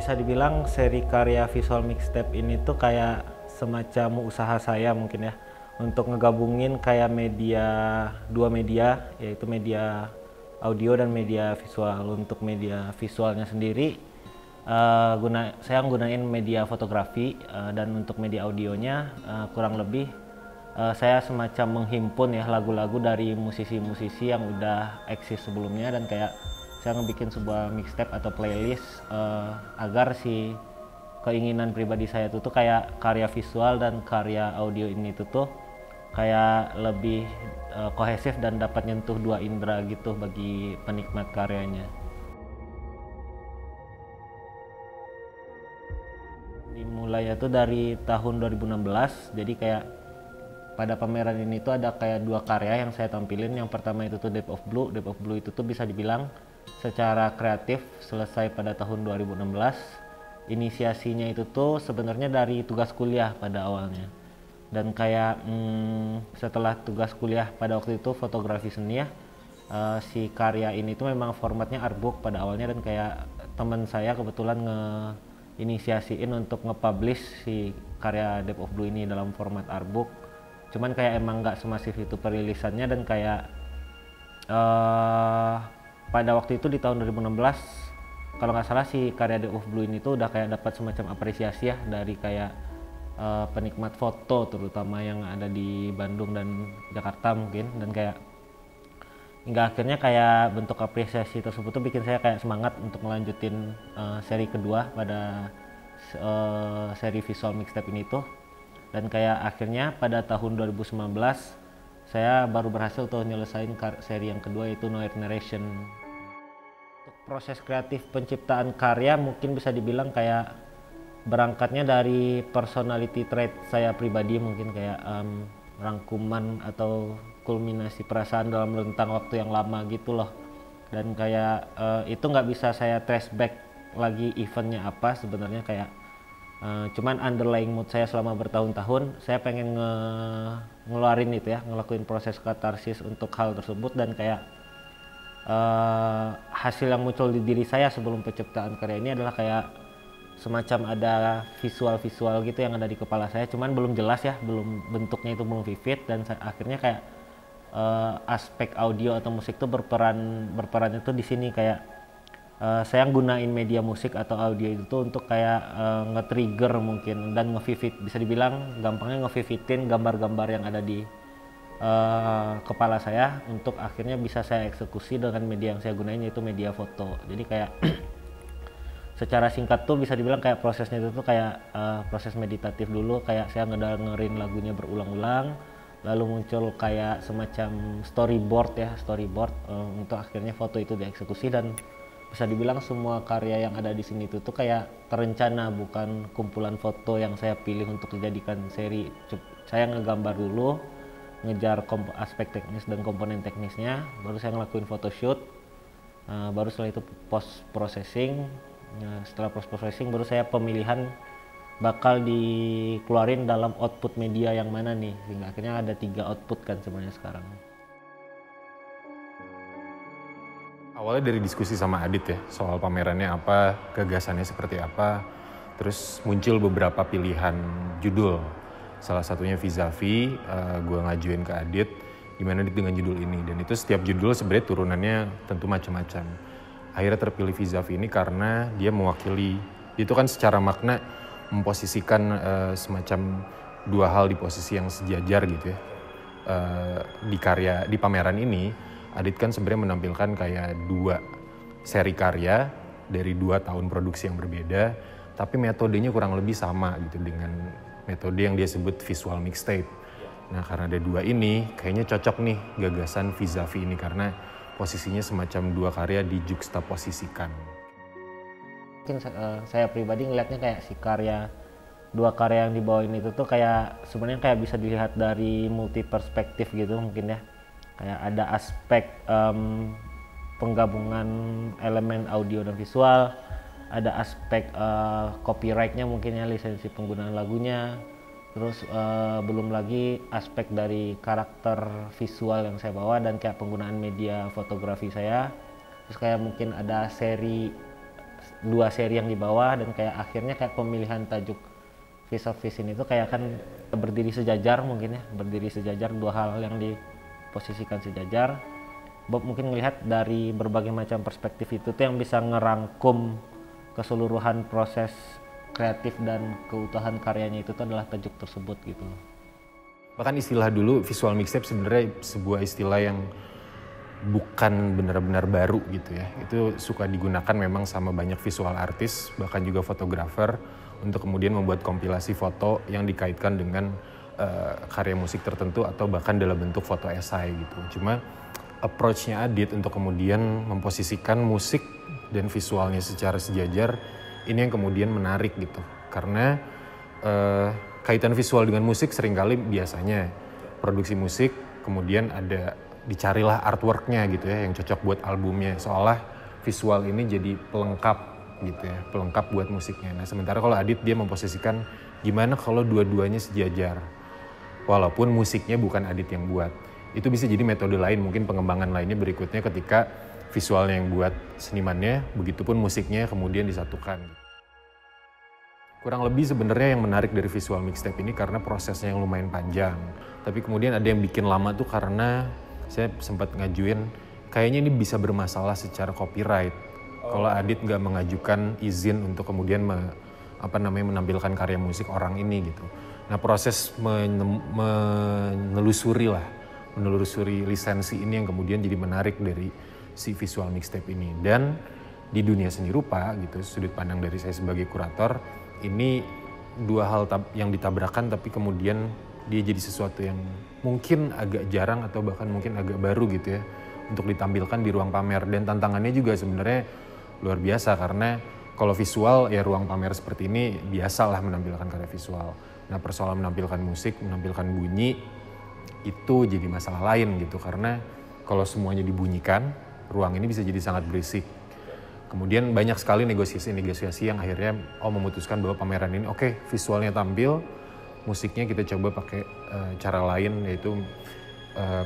bisa dibilang seri karya visual mixtape ini tuh kayak semacam usaha saya mungkin ya untuk ngegabungin kayak dua media, yaitu media audio dan media visual. Untuk media visualnya sendiri saya gunain media fotografi, dan untuk media audionya kurang lebih saya semacam menghimpun ya lagu-lagu dari musisi-musisi yang udah eksis sebelumnya, dan kayak saya ngebikin sebuah mixtape atau playlist agar si keinginan pribadi saya itu tuh kayak karya visual dan karya audio ini tuh kayak lebih kohesif dan dapat nyentuh dua indera gitu bagi penikmat karyanya. Dimulainya tuh dari tahun 2016, jadi kayak pada pameran ini tuh ada kayak dua karya yang saya tampilin. Yang pertama itu tuh Deep of Blue. Deep of Blue itu tuh bisa dibilang secara kreatif selesai pada tahun 2016. Inisiasinya itu tuh sebenarnya dari tugas kuliah pada awalnya. Dan kayak setelah tugas kuliah pada waktu itu fotografi seni ya, si karya ini tuh memang formatnya artbook pada awalnya, dan kayak teman saya kebetulan inisiasiin untuk nge-publish si karya Deep of Blue ini dalam format artbook. Cuman kayak emang nggak semasif itu perilisannya, dan kayak pada waktu itu di tahun 2016 kalau nggak salah si karya Deep of Blue ini tuh udah kayak dapat semacam apresiasi ya dari kayak penikmat foto terutama yang ada di Bandung dan Jakarta mungkin, dan kayak hingga akhirnya kayak bentuk apresiasi tersebut tuh bikin saya kayak semangat untuk melanjutin seri kedua pada seri visual mixtape ini tuh. Dan kayak akhirnya pada tahun 2019 saya baru berhasil tuh nyelesain seri yang kedua, yaitu Noir Narration. Untuk proses kreatif penciptaan karya mungkin bisa dibilang kayak berangkatnya dari personality trait saya pribadi, mungkin kayak rangkuman atau kulminasi perasaan dalam rentang waktu yang lama gitu loh. Dan kayak itu nggak bisa saya trace back lagi eventnya apa sebenarnya, kayak cuman underlying mood saya selama bertahun-tahun saya pengen ngeluarin itu ya, ngelakuin proses katarsis untuk hal tersebut. Dan kayak hasil yang muncul di diri saya sebelum penciptaan karya ini adalah kayak semacam ada visual-visual gitu yang ada di kepala saya, cuman belum jelas ya, belum, bentuknya itu belum vivid. Dan akhirnya kayak aspek audio atau musik tuh berperan itu di sini, kayak saya gunain media musik atau audio itu untuk kayak nge-trigger mungkin dan nge-vivid, bisa dibilang gampangnya nge-vividin gambar-gambar yang ada di kepala saya untuk akhirnya bisa saya eksekusi dengan media yang saya gunain, yaitu media foto. Jadi kayak secara singkat tuh bisa dibilang kayak prosesnya itu tuh kayak proses meditatif dulu, kayak saya ngedengerin lagunya berulang-ulang, lalu muncul kayak semacam storyboard untuk akhirnya foto itu dieksekusi. Dan bisa dibilang semua karya yang ada di sini tuh kayak terencana, bukan kumpulan foto yang saya pilih untuk dijadikan seri. Saya ngegambar dulu, ngejar aspek teknis dan komponen teknisnya, baru saya ngelakuin photoshoot, baru setelah itu post processing. Setelah post processing baru saya pemilihan bakal dikeluarin dalam output media yang mana nih, sehingga akhirnya ada 3 output kan sebenarnya sekarang. Awalnya dari diskusi sama Adit ya, soal pamerannya apa, gagasannya seperti apa, terus muncul beberapa pilihan judul. Salah satunya Vis-a-Vis, gue ngajuin ke Adit, gimana Adit dengan judul ini. Dan itu setiap judul sebenarnya turunannya tentu macam-macam. Akhirnya terpilih Vis-a-Vis ini karena dia mewakili, itu kan secara makna memposisikan semacam dua hal di posisi yang sejajar gitu ya. Di pameran ini, Adit kan sebenarnya menampilkan kayak 2 seri karya dari 2 tahun produksi yang berbeda, tapi metodenya kurang lebih sama gitu dengan metode yang dia sebut visual mixtape. Nah karena ada 2 ini, kayaknya cocok nih gagasan Vis-a-Vis ini karena posisinya semacam 2 karya dijuxtaposisikan. Mungkin saya pribadi ngelihatnya kayak si 2 karya yang dibawain itu tuh kayak sebenarnya kayak bisa dilihat dari multi perspektif gitu mungkin ya. Kayak ada aspek penggabungan elemen audio dan visual, ada aspek copyright-nya mungkin ya, lisensi penggunaan lagunya, terus belum lagi aspek dari karakter visual yang saya bawa dan kayak penggunaan media fotografi saya. Terus kayak mungkin ada seri dua seri yang di bawah, dan kayak akhirnya kayak pemilihan tajuk Piece of Fish ini tuh kayak kan berdiri sejajar mungkin ya, berdiri sejajar, dua hal yang diposisikan sejajar. Bob mungkin melihat dari berbagai macam perspektif itu tuh yang bisa ngerangkum keseluruhan proses kreatif dan keutuhan karyanya itu tuh adalah tajuk tersebut gitu. Bahkan istilah dulu visual mixtape sebenarnya sebuah istilah yang bukan benar-benar baru gitu ya. Itu suka digunakan memang sama banyak visual artis, bahkan juga fotografer, untuk kemudian membuat kompilasi foto yang dikaitkan dengan karya musik tertentu atau bahkan dalam bentuk foto esai gitu. Cuma approach-nya Adit untuk kemudian memposisikan musik dan visualnya secara sejajar, ini yang kemudian menarik gitu. Karena kaitan visual dengan musik seringkali biasanya produksi musik, kemudian dicarilah artwork-nya gitu ya yang cocok buat albumnya, seolah visual ini jadi pelengkap gitu ya, pelengkap buat musiknya. Nah sementara kalau Adit dia memposisikan gimana kalau dua-duanya sejajar, walaupun musiknya bukan Adit yang buat. Itu bisa jadi metode lain, mungkin pengembangan lainnya berikutnya ketika visualnya yang buat senimannya, begitupun musiknya kemudian disatukan. Kurang lebih sebenarnya yang menarik dari visual mixtape ini karena prosesnya yang lumayan panjang. Tapi kemudian ada yang bikin lama tuh karena saya sempat ngajuin kayaknya ini bisa bermasalah secara copyright. Kalau Adit nggak mengajukan izin untuk kemudian menampilkan karya musik orang ini gitu. Nah proses menelusuri lisensi ini yang kemudian jadi menarik dari si visual mixtape ini. Dan di dunia seni rupa gitu, sudut pandang dari saya sebagai kurator, ini dua hal yang ditabrakan tapi kemudian dia jadi sesuatu yang mungkin agak jarang atau bahkan mungkin agak baru gitu ya untuk ditampilkan di ruang pamer. Dan tantangannya juga sebenarnya luar biasa karena kalau visual ya ruang pamer seperti ini biasalah menampilkan karya visual. Nah persoalan menampilkan musik, menampilkan bunyi itu jadi masalah lain gitu karena kalau semuanya dibunyikan ruang ini bisa jadi sangat berisik. Kemudian banyak sekali negosiasi yang akhirnya memutuskan bahwa pameran ini oke, visualnya tampil, musiknya kita coba pakai cara lain, yaitu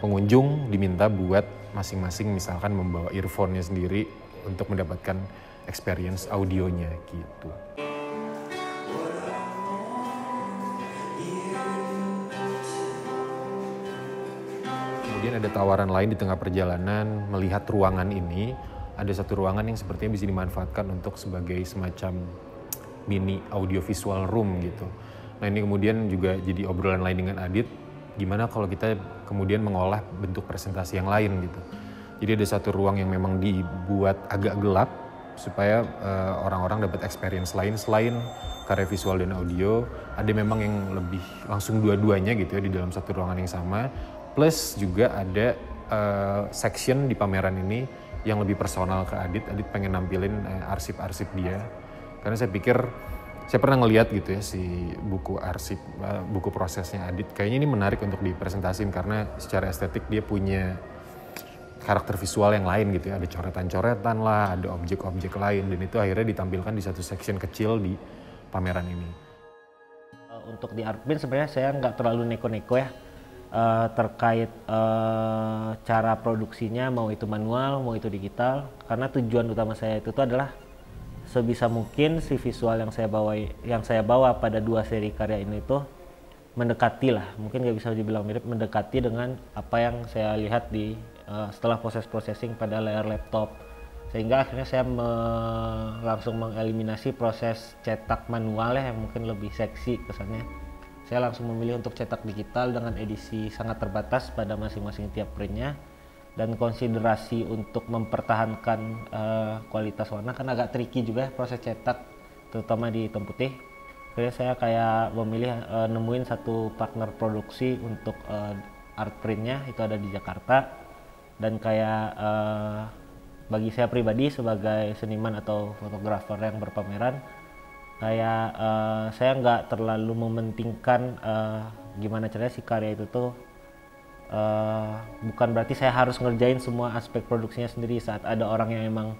pengunjung diminta buat masing-masing misalkan membawa earphone-nya sendiri untuk mendapatkan experience audionya gitu. Kemudian ada tawaran lain di tengah perjalanan melihat ruangan ini. Ada satu ruangan yang sepertinya bisa dimanfaatkan untuk sebagai semacam mini audiovisual room gitu. Nah ini kemudian juga jadi obrolan lain dengan Adit. Gimana kalau kita kemudian mengolah bentuk presentasi yang lain gitu. Jadi ada satu ruang yang memang dibuat agak gelap supaya orang-orang dapat experience lain selain karya visual dan audio. Ada memang yang lebih langsung dua-duanya gitu ya di dalam satu ruangan yang sama. Plus juga ada section di pameran ini yang lebih personal ke Adit. Adit pengen nampilin arsip-arsip dia. Karena saya pikir, saya pernah ngeliat gitu ya si buku arsip, buku prosesnya Adit. Kayaknya ini menarik untuk dipresentasiin karena secara estetik dia punya karakter visual yang lain gitu ya, ada coretan-coretan lah, ada objek-objek lain, dan itu akhirnya ditampilkan di satu section kecil di pameran ini. Untuk di Artbin sebenarnya saya nggak terlalu neko-neko ya terkait cara produksinya, mau itu manual, mau itu digital, karena tujuan utama saya itu adalah sebisa mungkin si visual yang saya bawa pada dua seri karya ini tuh mendekati lah, mungkin nggak bisa dibilang mirip, mendekati dengan apa yang saya lihat di setelah proses processing pada layar laptop, sehingga akhirnya saya langsung mengeliminasi proses cetak manual ya yang mungkin lebih seksi kesannya. Saya langsung memilih untuk cetak digital dengan edisi sangat terbatas pada masing-masing tiap printnya, dan konsiderasi untuk mempertahankan kualitas warna kan agak tricky juga ya, proses cetak terutama di hitam putih. Akhirnya saya kayak memilih nemuin satu partner produksi untuk art printnya, itu ada di Jakarta. Dan kayak bagi saya pribadi sebagai seniman atau fotografer yang berpameran, kayak saya nggak terlalu mementingkan gimana caranya si karya itu tuh bukan berarti saya harus ngerjain semua aspek produksinya sendiri. Saat ada orang yang emang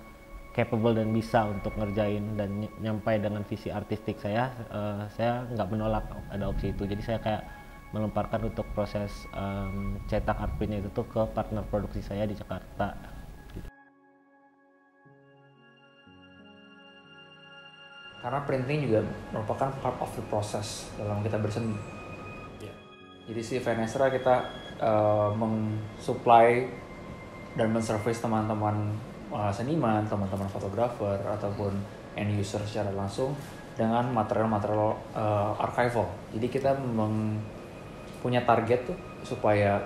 capable dan bisa untuk ngerjain dan nyampai dengan visi artistik saya nggak menolak ada opsi itu. Jadi saya kayak melemparkan untuk proses cetak art printnya itu tuh ke partner produksi saya di Jakarta. karena printing juga merupakan part of the process dalam kita berseni. Jadi si Venestra kita mensupply dan menservice teman-teman seniman, teman-teman fotografer ataupun end user secara langsung dengan material-material archival. Jadi kita punya target tuh supaya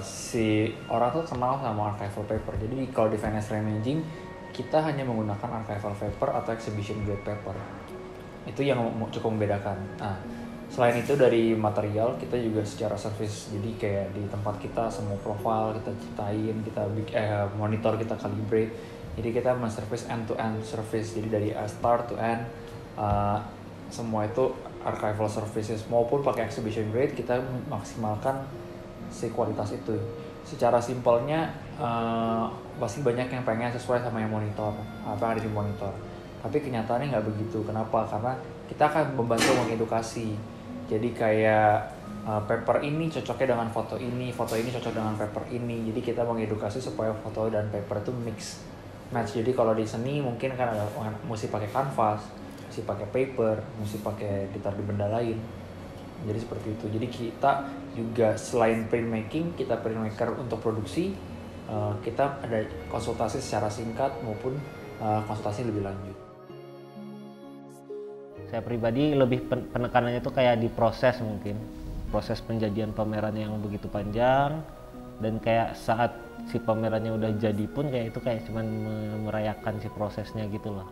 si orang tuh kenal sama archival paper. Jadi kalau di Venestra Imaging kita hanya menggunakan archival paper atau exhibition grade paper. Itu yang cukup membedakan. Nah, selain itu dari material kita juga secara service, jadi kayak di tempat kita semua profile kita ciptain, kita monitor, kita calibrate, jadi kita men-service end-to-end service, jadi dari start to end semua itu archival services maupun pakai exhibition grade kita maksimalkan si kualitas itu. Secara simpelnya pasti banyak yang pengen sesuai sama yang monitor, apa yang ada di monitor, tapi kenyataannya nggak begitu. Kenapa? Karena kita akan membantu mengedukasi. Jadi kayak paper ini cocoknya dengan foto ini cocok dengan paper ini. Jadi kita mengedukasi supaya foto dan paper itu match. Jadi kalau di seni mungkin kan ada mesti pakai kanvas, mesti pakai paper, mesti pakai ditaruh di benda lain. Jadi seperti itu. Jadi kita juga selain printmaking, kita printmaker untuk produksi, kita ada konsultasi secara singkat maupun konsultasi lebih lanjut. Saya pribadi lebih penekanannya tuh kayak di proses, mungkin proses penjadian pameran yang begitu panjang, dan kayak saat si pamerannya udah jadi pun kayak itu kayak cuman merayakan si prosesnya gitu loh.